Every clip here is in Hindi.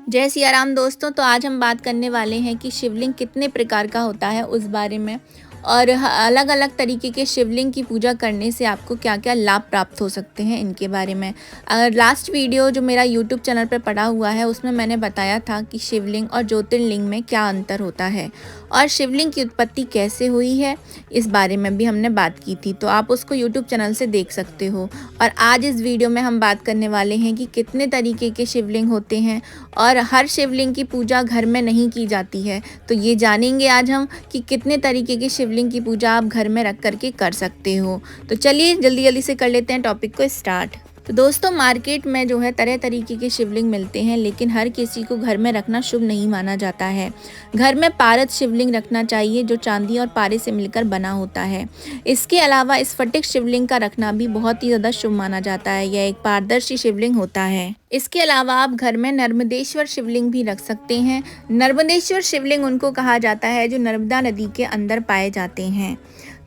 जय सिया राम दोस्तों। तो आज हम बात करने वाले हैं कि शिवलिंग कितने प्रकार का होता है उस बारे में, और अलग अलग तरीके के शिवलिंग की पूजा करने से आपको क्या क्या लाभ प्राप्त हो सकते हैं इनके बारे में। लास्ट वीडियो जो मेरा यूट्यूब चैनल पर पड़ा हुआ है उसमें मैंने बताया था कि शिवलिंग और ज्योतिर्लिंग में क्या अंतर होता है और शिवलिंग की उत्पत्ति कैसे हुई है, इस बारे में भी हमने बात की थी। तो आप उसको यूट्यूब चैनल से देख सकते हो। और आज इस वीडियो में हम बात करने वाले हैं कि कितने तरीके के शिवलिंग होते हैं और हर शिवलिंग की पूजा घर में नहीं की जाती है। तो ये जानेंगे आज हम कि कितने तरीके के शिवलिंग की पूजा आप घर में रख करके कर सकते हो। तो चलिए जल्दी जल्दी से कर लेते हैं टॉपिक को स्टार्ट। तो दोस्तों, मार्केट में जो है तरह तरीके के शिवलिंग मिलते हैं, लेकिन हर किसी को घर में रखना शुभ नहीं माना जाता है। घर में पारद शिवलिंग रखना चाहिए जो चांदी और पारे से मिलकर बना होता है। इसके अलावा स्फटिक शिवलिंग का रखना भी बहुत ही ज़्यादा शुभ माना जाता है। यह एक पारदर्शी शिवलिंग होता है। इसके अलावा आप घर में नर्मदेश्वर शिवलिंग भी रख सकते हैं। नर्मदेश्वर शिवलिंग उनको कहा जाता है जो नर्मदा नदी के अंदर पाए जाते हैं।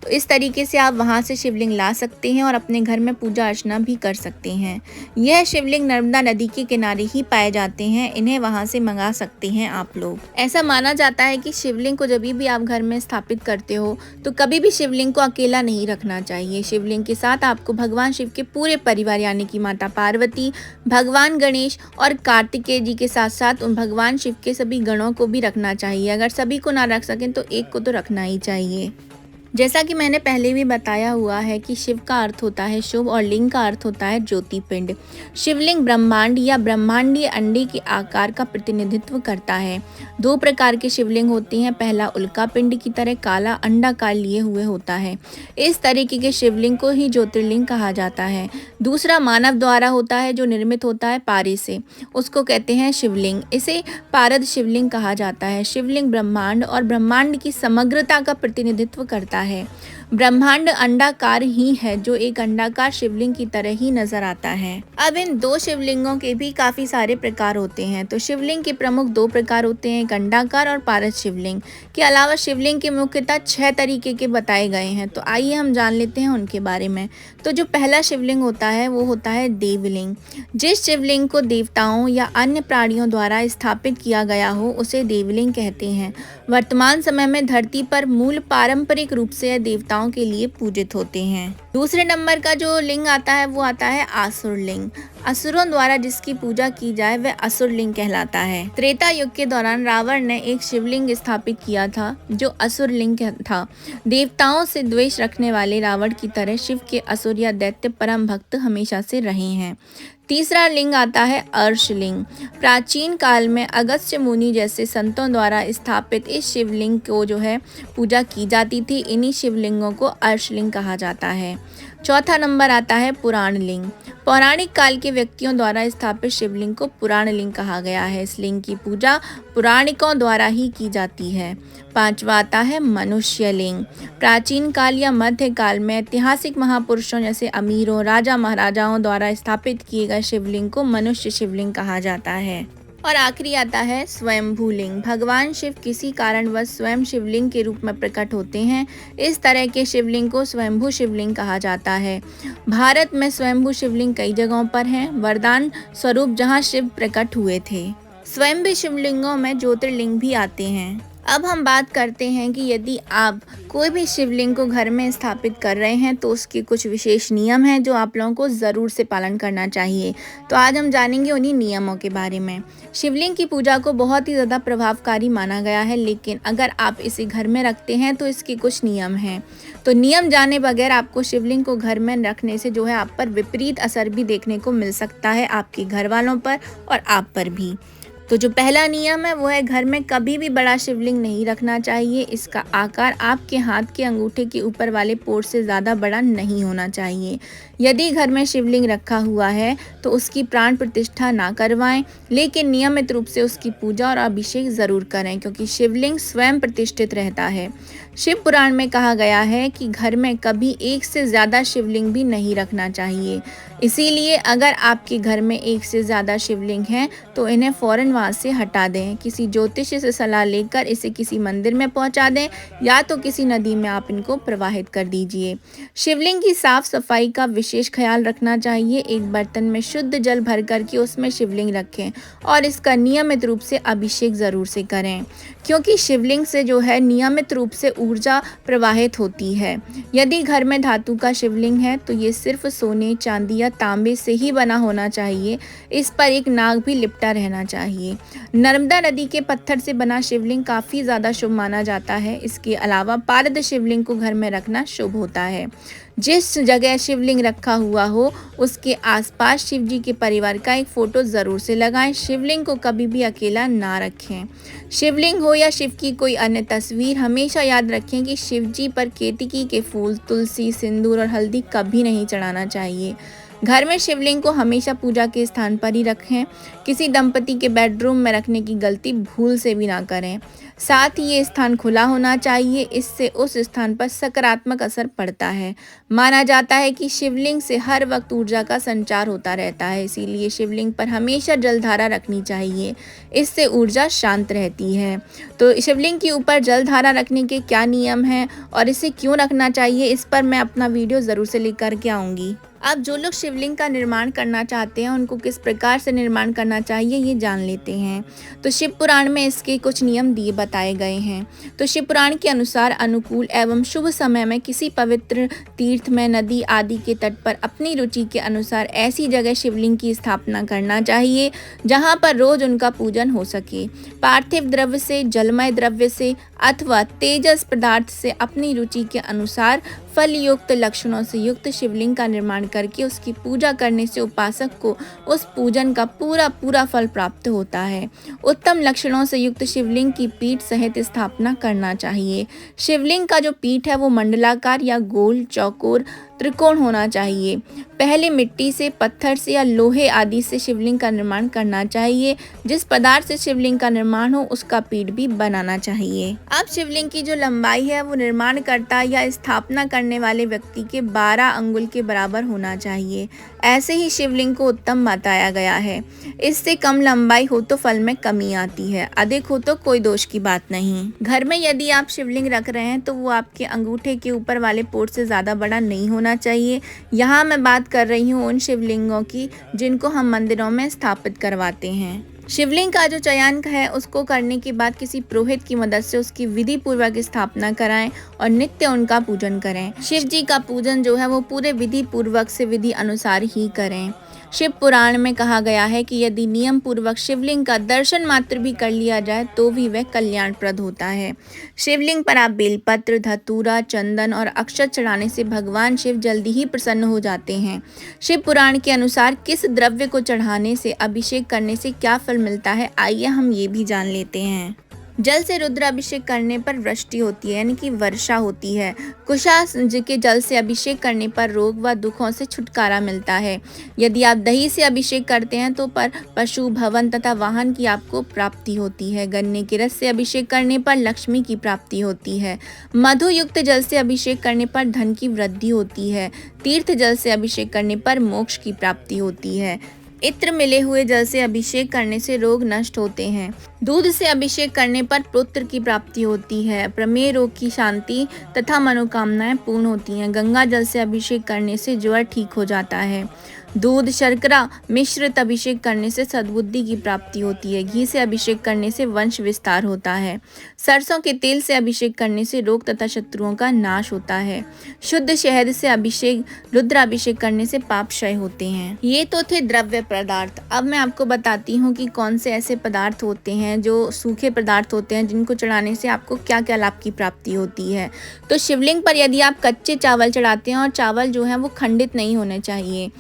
तो इस तरीके से आप वहाँ से शिवलिंग ला सकते हैं और अपने घर में पूजा अर्चना भी कर सकते हैं। यह शिवलिंग नर्मदा नदी के किनारे ही पाए जाते हैं, इन्हें वहाँ से मंगा सकते हैं आप लोग। ऐसा माना जाता है कि शिवलिंग को जब भी आप घर में स्थापित करते हो तो कभी भी शिवलिंग को अकेला नहीं रखना चाहिए। शिवलिंग के साथ आपको भगवान शिव के पूरे परिवार यानी कि माता पार्वती, भगवान गणेश और कार्तिकेय जी के साथ साथ उन भगवान शिव के सभी गणों को भी रखना चाहिए। अगर सभी को ना रख सकें तो एक को तो रखना ही चाहिए। जैसा कि मैंने पहले भी बताया हुआ है कि शिव का अर्थ होता है शुभ और लिंग का अर्थ होता है ज्योतिपिंड। शिवलिंग ब्रह्मांड या ब्रह्मांडीय अंडे के आकार का प्रतिनिधित्व करता है। दो प्रकार के शिवलिंग होते हैं। पहला उल्का पिंड की तरह काला अंडाकार लिए हुए होता है। इस तरीके के शिवलिंग को ही ज्योतिर्लिंग कहा जाता है। दूसरा मानव द्वारा होता है जो निर्मित होता है पारे से, उसको कहते हैं शिवलिंग। इसे पारद शिवलिंग कहा जाता है। शिवलिंग ब्रह्मांड और ब्रह्मांड की समग्रता का प्रतिनिधित्व करता है। ब्रह्मांड अंडाकार ही है जो एक अंडाकार शिवलिंग की तरह ही नजर आता है। अब इन दो शिवलिंगों के भी काफी सारे प्रकार होते हैं। तो शिवलिंग के प्रमुख दो प्रकार होते हैं, एक अंडाकार और पारद शिवलिंग। के अलावा शिवलिंग के मुख्यतः 6 तरीके के बताए गए हैं। तो आइए हम जान लेते हैं उनके बारे में। तो जो पहला शिवलिंग होता है वो होता है देवलिंग। जिस शिवलिंग को देवताओं या अन्य प्राणियों द्वारा स्थापित किया गया हो उसे देवलिंग कहते हैं। वर्तमान समय में धरती पर मूल पारंपरिक रूप से देवताओं के लिए पूजित होते हैं। दूसरे नंबर का जो लिंग आता है वो आता है आसुरलिंग। असुरों द्वारा जिसकी पूजा की जाए वह असुरलिंग कहलाता है। त्रेता युग के दौरान रावण ने एक शिवलिंग स्थापित किया था जो असुरलिंग था। देवताओं से द्वेष रखने वाले रावण की तरह शिव के असुर या दैत्य परम भक्त हमेशा से रहे हैं। तीसरा लिंग आता है अर्शलिंग। प्राचीन काल में अगस्त्य मुनि जैसे संतों द्वारा स्थापित इस शिवलिंग को जो है पूजा की जाती थी। इन्हीं शिवलिंगों को अर्शलिंग कहा जाता है। चौथा नंबर आता है पुराण लिंग। पौराणिक काल के व्यक्तियों द्वारा स्थापित शिवलिंग को पुराण लिंग कहा गया है। इस लिंग की पूजा पुराणिकों द्वारा ही की जाती है। पांचवा आता है मनुष्य लिंग। प्राचीन काल या मध्य काल में ऐतिहासिक महापुरुषों जैसे अमीरों, राजा महाराजाओं द्वारा स्थापित किए गए शिवलिंग को मनुष्य शिवलिंग कहा जाता है। और आखिरी आता है स्वयंभू लिंग। भगवान शिव किसी कारणवश स्वयं शिवलिंग के रूप में प्रकट होते हैं। इस तरह के शिवलिंग को स्वयंभू शिवलिंग कहा जाता है। भारत में स्वयंभू शिवलिंग कई जगहों पर हैं, वरदान स्वरूप जहां शिव प्रकट हुए थे। स्वयंभू शिवलिंगों में ज्योतिर्लिंग भी आते हैं। अब हम बात करते हैं कि यदि आप कोई भी शिवलिंग को घर में स्थापित कर रहे हैं तो उसके कुछ विशेष नियम हैं जो आप लोगों को ज़रूर से पालन करना चाहिए। तो आज हम जानेंगे उन्हीं नियमों के बारे में। शिवलिंग की पूजा को बहुत ही ज़्यादा प्रभावकारी माना गया है, लेकिन अगर आप इसे घर में रखते हैं तो इसके कुछ नियम हैं। तो नियम जाने बगैर आपको शिवलिंग को घर में रखने से जो है आप पर विपरीत असर भी देखने को मिल सकता है, आपके घर वालों पर और आप पर भी। तो जो पहला नियम है वो है घर में कभी भी बड़ा शिवलिंग नहीं रखना चाहिए। इसका आकार आपके हाथ के अंगूठे के ऊपर वाले पोर से ज़्यादा बड़ा नहीं होना चाहिए। यदि घर में शिवलिंग रखा हुआ है तो उसकी प्राण प्रतिष्ठा ना करवाएं, लेकिन नियमित रूप से उसकी पूजा और अभिषेक ज़रूर करें, क्योंकि शिवलिंग स्वयं प्रतिष्ठित रहता है। शिव पुराण में कहा गया है कि घर में कभी एक से ज़्यादा शिवलिंग भी नहीं रखना चाहिए। इसीलिए अगर आपके घर में एक से ज़्यादा शिवलिंग हैं तो इन्हें फ़ौरन वहाँ से हटा दें। किसी ज्योतिषी से सलाह लेकर इसे किसी मंदिर में पहुँचा दें या तो किसी नदी में आप इनको प्रवाहित कर दीजिए। शिवलिंग की साफ सफाई का विशेष ख्याल रखना चाहिए। एक बर्तन में शुद्ध जल भर कर के उसमें शिवलिंग रखें और इसका नियमित रूप से अभिषेक ज़रूर से करें, क्योंकि शिवलिंग से जो है नियमित रूप से ऊर्जा प्रवाहित होती है। यदि घर में धातु का शिवलिंग है तो ये सिर्फ सोने, चांदी या तांबे से ही बना होना चाहिए। इस पर एक नाग भी लिपटा रहना चाहिए। नर्मदा नदी के पत्थर से बना शिवलिंग काफ़ी ज़्यादा शुभ माना जाता है। इसके अलावा पारद शिवलिंग को घर में रखना शुभ होता है। जिस जगह शिवलिंग रखा हुआ हो उसके आसपास शिव जी के परिवार का एक फ़ोटो ज़रूर से लगाएं। शिवलिंग को कभी भी अकेला ना रखें। शिवलिंग हो या शिव की कोई अन्य तस्वीर, हमेशा याद रखें कि शिव जी पर केतकी के फूल, तुलसी, सिंदूर और हल्दी कभी नहीं चढ़ाना चाहिए। घर में शिवलिंग को हमेशा पूजा के स्थान पर ही रखें। किसी दंपति के बेडरूम में रखने की गलती भूल से भी ना करें। साथ ही ये स्थान खुला होना चाहिए, इससे उस स्थान पर सकारात्मक असर पड़ता है। माना जाता है कि शिवलिंग से हर वक्त ऊर्जा का संचार होता रहता है, इसीलिए शिवलिंग पर हमेशा जलधारा रखनी चाहिए। इससे ऊर्जा शांत रहती है। तो शिवलिंग के ऊपर जलधारा रखने के क्या नियम हैं और इसे क्यों रखना चाहिए, इस पर मैं अपना वीडियो ज़रूर से लेकर के आऊँगी। अब जो लोग शिवलिंग का निर्माण करना चाहते हैं उनको किस प्रकार से निर्माण करना चाहिए ये जान लेते हैं। तो शिव पुराण में इसके कुछ नियम दिए बताए गए हैं। तो शिव पुराण के अनुसार अनुकूल एवं शुभ समय में किसी पवित्र तीर्थ में, नदी आदि के तट पर अपनी रुचि के अनुसार ऐसी जगह शिवलिंग की स्थापना करना चाहिए जहाँ पर रोज उनका पूजन हो सके। पार्थिव द्रव्य से, जलमय द्रव्य से अथवा तेजस पदार्थ से अपनी रुचि के अनुसार फल युक्त, लक्षणों से युक्त शिवलिंग का निर्माण करके उसकी पूजा करने से उपासक को उस पूजन का पूरा फल प्राप्त होता है। उत्तम लक्षणों से युक्त शिवलिंग की पीठ सहित स्थापना करना चाहिए। शिवलिंग का जो पीठ है वो मंडलाकार या गोल, चौकोर, त्रिकोण होना चाहिए। पहले मिट्टी से, पत्थर से या लोहे आदि से शिवलिंग का निर्माण करना चाहिए। जिस पदार्थ से शिवलिंग का निर्माण हो उसका पीठ भी बनाना चाहिए। अब शिवलिंग की जो लंबाई है वो निर्माणकर्ता या स्थापना करने वाले व्यक्ति के 12 अंगुल के बराबर होना चाहिए। ऐसे ही शिवलिंग को उत्तम बताया गया है। इससे कम लंबाई हो तो फल में कमी आती है, अधिक हो तो कोई दोष की बात नहीं। घर में यदि आप शिवलिंग रख रहे हैं तो वो आपके अंगूठे के ऊपर वाले पोर्ट से ज़्यादा बड़ा नहीं होना चाहिए। यहाँ मैं बात कर रही हूँ उन शिवलिंगों की जिनको हम मंदिरों में स्थापित करवाते हैं। शिवलिंग का जो चयन है उसको करने के बाद किसी पुरोहित की मदद से उसकी विधि पूर्वक स्थापना कराएं और नित्य उनका पूजन करें। शिव जी का पूजन जो है वो पूरे विधि पूर्वक से विधि अनुसार ही करें। शिव पुराण में कहा गया है कि यदि नियम पूर्वक शिवलिंग का दर्शन मात्र भी कर लिया जाए तो भी वह कल्याणप्रद होता है। शिवलिंग पर आप बेलपत्र, धतूरा, चंदन और अक्षत चढ़ाने से भगवान शिव जल्दी ही प्रसन्न हो जाते हैं। शिव पुराण के अनुसार किस द्रव्य को चढ़ाने से, अभिषेक करने से क्या फल मिलता है, आइए हम ये भी जान लेते हैं। जल से रुद्राभिषेक करने पर वृष्टि होती है, यानी कि वर्षा होती है। कुशा के जल से अभिषेक करने पर रोग व दुखों से छुटकारा मिलता है। यदि आप दही से अभिषेक करते हैं तो पर पशु, भवन तथा वाहन की आपको प्राप्ति होती है। गन्ने के रस से अभिषेक करने पर लक्ष्मी की प्राप्ति होती है। मधु युक्त जल से अभिषेक करने पर धन की वृद्धि होती है। तीर्थ जल से अभिषेक करने पर मोक्ष की प्राप्ति होती है। इत्र मिले हुए जल से अभिषेक करने से रोग नष्ट होते हैं। दूध से अभिषेक करने पर पुत्र की प्राप्ति होती है। प्रमेह रोग की शांति तथा मनोकामनाएं पूर्ण होती हैं। गंगा जल से अभिषेक करने से ज्वर ठीक हो जाता है। दूध, शर्करा मिश्रित अभिषेक करने से सद्बुद्धि की प्राप्ति होती है। घी से अभिषेक करने से वंश विस्तार होता है। सरसों के तेल से अभिषेक करने से रोग तथा शत्रुओं का नाश होता है। शुद्ध शहद से अभिषेक, रुद्राभिषेक करने से पाप क्षय होते हैं। ये तो थे द्रव्य पदार्थ। अब मैं आपको बताती हूँ कि कौन से ऐसे पदार्थ होते हैं जो सूखे पदार्थ होते हैं जिनको चढ़ाने से आपको क्या क्या लाभ की प्राप्ति होती है। तो शिवलिंग पर यदि आप कच्चे चावल चढ़ाते हैं और चावल जो है वो खंडित नहीं होने चाहिए,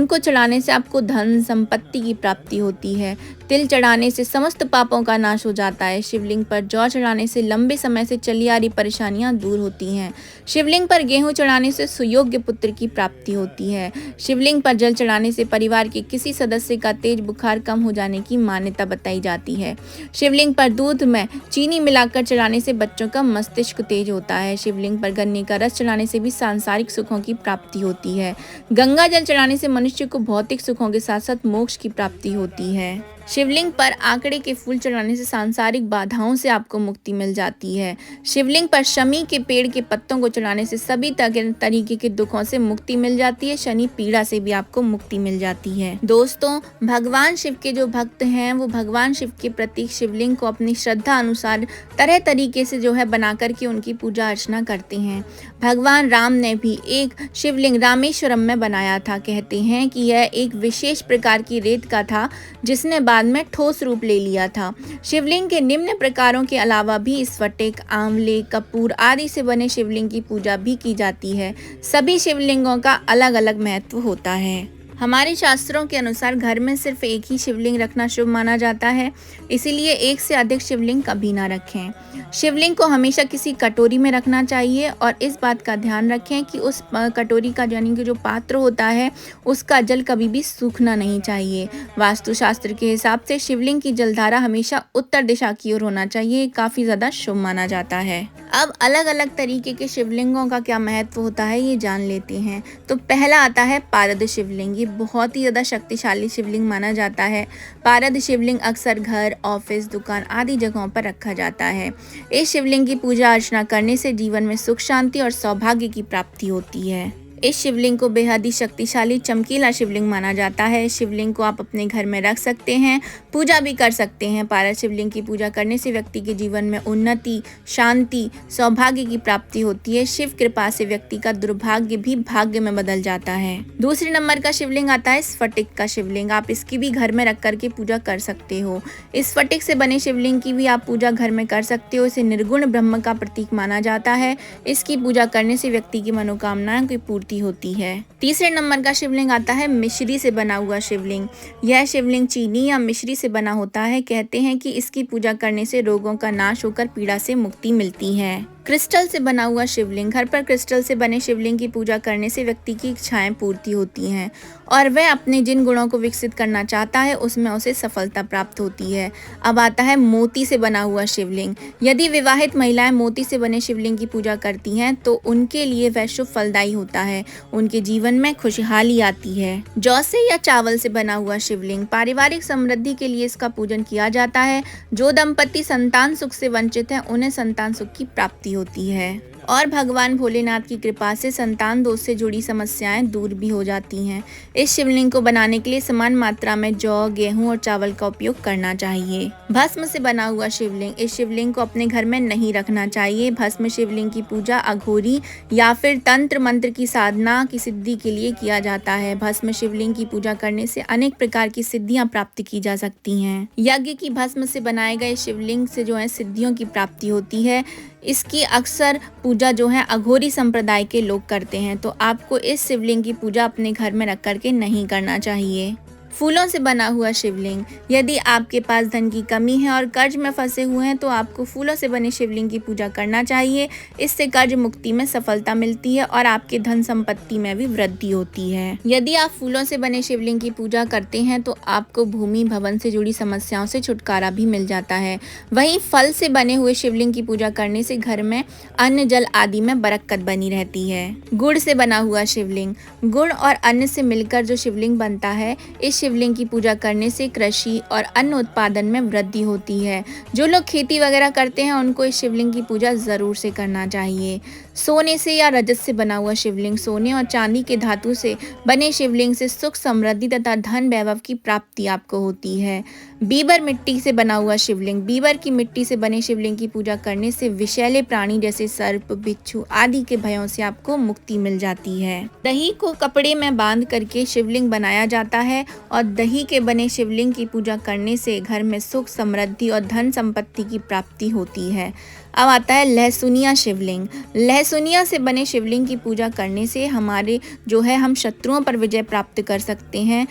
उनको चढ़ाने से आपको धन संपत्ति की प्राप्ति होती है। तिल चढ़ाने से समस्त पापों का नाश हो जाता है। शिवलिंग पर जौ चढ़ाने से लंबे समय से चली आ रही परेशानियां दूर होती हैं। शिवलिंग पर गेहूं चढ़ाने से सुयोग्य पुत्र की प्राप्ति होती है। शिवलिंग पर जल चढ़ाने से परिवार के किसी सदस्य का तेज बुखार कम हो जाने की मान्यता बताई जाती है। शिवलिंग पर दूध में चीनी मिलाकर चढ़ाने से बच्चों का मस्तिष्क तेज होता है। शिवलिंग पर गन्ने का रस चढ़ाने से भी सांसारिक सुखों की प्राप्ति होती है। गंगा जल चढ़ाने से मनुष्य को भौतिक सुखों के साथ साथ मोक्ष की प्राप्ति होती है। शिवलिंग पर आंकड़े के फूल चढ़ाने से सांसारिक बाधाओं से आपको मुक्ति मिल जाती है। शिवलिंग पर शमी के पेड़ के पत्तों को चढ़ाने से सभी तरीके के दुखों से मुक्ति मिल जाती है। शनि पीड़ा से भी आपको मुक्ति मिल जाती है। दोस्तों, भगवान शिव के जो भक्त हैं वो भगवान शिव के प्रतीक शिवलिंग को अपनी श्रद्धा अनुसार तरह तरीके से जो है बना करके उनकी पूजा अर्चना करते हैं। भगवान राम ने भी एक शिवलिंग रामेश्वरम में बनाया था। कहते हैं कि यह एक विशेष प्रकार की रेत का था जिसने बाद में ठोस रूप ले लिया था। शिवलिंग के निम्न प्रकारों के अलावा भी स्फटिक, आंवले, कपूर आदि से बने शिवलिंग की पूजा भी की जाती है। सभी शिवलिंगों का अलग अलग महत्व होता है। हमारे शास्त्रों के अनुसार घर में सिर्फ एक ही शिवलिंग रखना शुभ माना जाता है, इसीलिए एक से अधिक शिवलिंग कभी ना रखें। शिवलिंग को हमेशा किसी कटोरी में रखना चाहिए और इस बात का ध्यान रखें कि उस कटोरी का यानी कि जो पात्र होता है उसका जल कभी भी सूखना नहीं चाहिए। वास्तुशास्त्र के हिसाब से शिवलिंग की जलधारा हमेशा उत्तर दिशा की ओर होना चाहिए, काफ़ी ज़्यादा शुभ माना जाता है। अब अलग अलग तरीके के शिवलिंगों का क्या महत्व होता है ये जान लेते हैं। तो पहला आता है पारद शिवलिंग। ये बहुत ही ज़्यादा शक्तिशाली शिवलिंग माना जाता है। पारद शिवलिंग अक्सर घर, ऑफिस, दुकान आदि जगहों पर रखा जाता है। इस शिवलिंग की पूजा अर्चना करने से जीवन में सुख, शांति और सौभाग्य की प्राप्ति होती है। इस शिवलिंग को बेहद ही शक्तिशाली चमकीला शिवलिंग माना जाता है। शिवलिंग को आप अपने घर में रख सकते हैं, पूजा भी कर सकते हैं। पारद शिवलिंग की पूजा करने से व्यक्ति के जीवन में उन्नति, शांति, सौभाग्य की प्राप्ति होती है। शिव कृपा से व्यक्ति का दुर्भाग्य भी भाग्य में बदल जाता है। दूसरे नंबर का शिवलिंग आता है स्फटिक का शिवलिंग। आप इसकी भी घर में रख करके पूजा कर सकते हो। इस स्फटिक से बने शिवलिंग की भी आप पूजा घर में कर सकते हो। इसे निर्गुण ब्रह्म का प्रतीक माना जाता है। इसकी पूजा करने से व्यक्ति की मनोकामनाओं की पूर्ति होती है। तीसरे नंबर का शिवलिंग आता है मिश्री से बना हुआ शिवलिंग। यह शिवलिंग चीनी या मिश्री से बना होता है। कहते हैं कि इसकी पूजा करने से रोगों का नाश होकर पीड़ा से मुक्ति मिलती है। क्रिस्टल से बना हुआ शिवलिंग। घर पर क्रिस्टल से बने शिवलिंग की पूजा करने से व्यक्ति की इच्छाएं पूर्ति होती हैं और वह अपने जिन गुणों को विकसित करना चाहता है उसमें उसे सफलता प्राप्त होती है। अब आता है मोती से बना हुआ शिवलिंग। यदि विवाहित महिलाएं मोती से बने शिवलिंग की पूजा करती हैं तो उनके लिए वह शुभ फलदायी होता है। उनके जीवन में खुशहाली आती है। जौ से या चावल से बना हुआ शिवलिंग। पारिवारिक समृद्धि के लिए इसका पूजन किया जाता है। जो दंपति संतान सुख से वंचित हैं उन्हें संतान सुख की प्राप्ति होती है और भगवान भोलेनाथ की कृपा से संतान दोष से जुड़ी समस्याएं दूर भी हो जाती हैं। इस शिवलिंग को बनाने के लिए समान मात्रा में जौ, गेहूं और चावल का उपयोग करना चाहिए। भस्म से बना हुआ शिवलिंग। इस शिवलिंग को अपने घर में नहीं रखना चाहिए। भस्म शिवलिंग की पूजा अघोरी या फिर तंत्र मंत्र की साधना की सिद्धि के लिए किया जाता है। भस्म शिवलिंग की पूजा करने से अनेक प्रकार की सिद्धियां प्राप्त की जा सकती हैं। यज्ञ की भस्म से बनाए गए शिवलिंग से जो है सिद्धियों की प्राप्ति होती है। इसकी अक्सर पूजा जो है अघोरी संप्रदाय के लोग करते हैं, तो आपको इस शिवलिंग की पूजा अपने घर में रख करके नहीं करना चाहिए। फूलों से बना हुआ शिवलिंग। यदि आपके पास धन की कमी है और कर्ज में फंसे हुए हैं तो आपको फूलों से बने शिवलिंग की पूजा करना चाहिए। इससे कर्ज मुक्ति में सफलता मिलती है और आपके धन संपत्ति में भी वृद्धि होती है। यदि आप फूलों से बने शिवलिंग की पूजा करते हैं तो आपको भूमि भवन से जुड़ी समस्याओं से छुटकारा भी मिल जाता है। वहीं फल से बने हुए शिवलिंग की पूजा करने से घर में अन्न जल आदि में बरकत बनी रहती है। गुड़ से बना हुआ शिवलिंग। गुड़ और अन्न से मिलकर जो शिवलिंग बनता है, इस शिवलिंग की पूजा करने से कृषि और अन्न उत्पादन में वृद्धि होती है। जो लोग खेती वगैरह करते हैं उनको इस शिवलिंग की पूजा ज़रूर से करना चाहिए। सोने से या रजत से बना हुआ शिवलिंग। सोने और चांदी के धातु से बने शिवलिंग से सुख, समृद्धि तथा धन वैभव की प्राप्ति आपको होती है। बीबर मिट्टी से बना हुआ शिवलिंग। बीबर की मिट्टी से बने शिवलिंग की पूजा करने से विषैले प्राणी जैसे सर्प, बिच्छू आदि के भयों से आपको मुक्ति मिल जाती है। दही को कपड़े में बांध करके शिवलिंग बनाया जाता है और दही के बने शिवलिंग की पूजा करने से घर में सुख, समृद्धि और धन संपत्ति की प्राप्ति होती है। अब आता है लहसुनिया शिवलिंग। लहसुनिया से बने शिवलिंग की पूजा करने से हमारे जो है हम शत्रुओं पर विजय प्राप्त कर सकते हैं।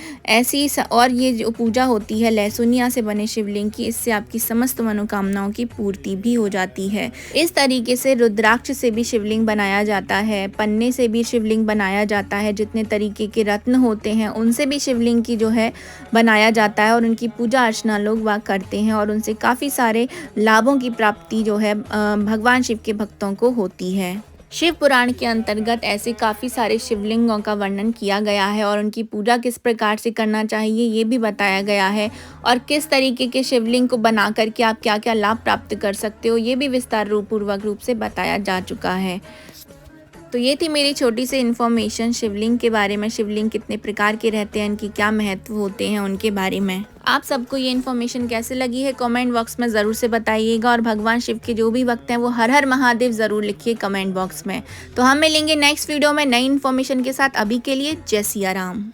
और ये जो पूजा होती है लहसुनिया से बने शिवलिंग की, इससे आपकी समस्त मनोकामनाओं की पूर्ति भी हो जाती है। इस तरीके से रुद्राक्ष से भी शिवलिंग बनाया जाता है, पन्ने से भी शिवलिंग बनाया जाता है, जितने तरीके के रत्न होते हैं उनसे भी शिवलिंग की जो है बनाया जाता है और उनकी पूजा अर्चना लोग वहाँ करते हैं और उनसे काफ़ी सारे लाभों की प्राप्ति जो है भगवान शिव के भक्तों को होती है। शिव पुराण के अंतर्गत ऐसे काफ़ी सारे शिवलिंगों का वर्णन किया गया है और उनकी पूजा किस प्रकार से करना चाहिए ये भी बताया गया है और किस तरीके के शिवलिंग को बना करके आप क्या क्या लाभ प्राप्त कर सकते हो ये भी विस्तार पूर्वक रूप से बताया जा चुका है। तो ये थी मेरी छोटी सी इन्फॉर्मेशन शिवलिंग के बारे में। शिवलिंग कितने प्रकार के रहते हैं, इनकी क्या महत्व होते हैं उनके बारे में। आप सबको ये इन्फॉर्मेशन कैसे लगी है कमेंट बॉक्स में ज़रूर से बताइएगा और भगवान शिव के जो भी भक्त हैं वो हर हर महादेव ज़रूर लिखिए कमेंट बॉक्स में। तो हम मिलेंगे नेक्स्ट वीडियो में नई इन्फॉर्मेशन के साथ। अभी के लिए जय सिया राम।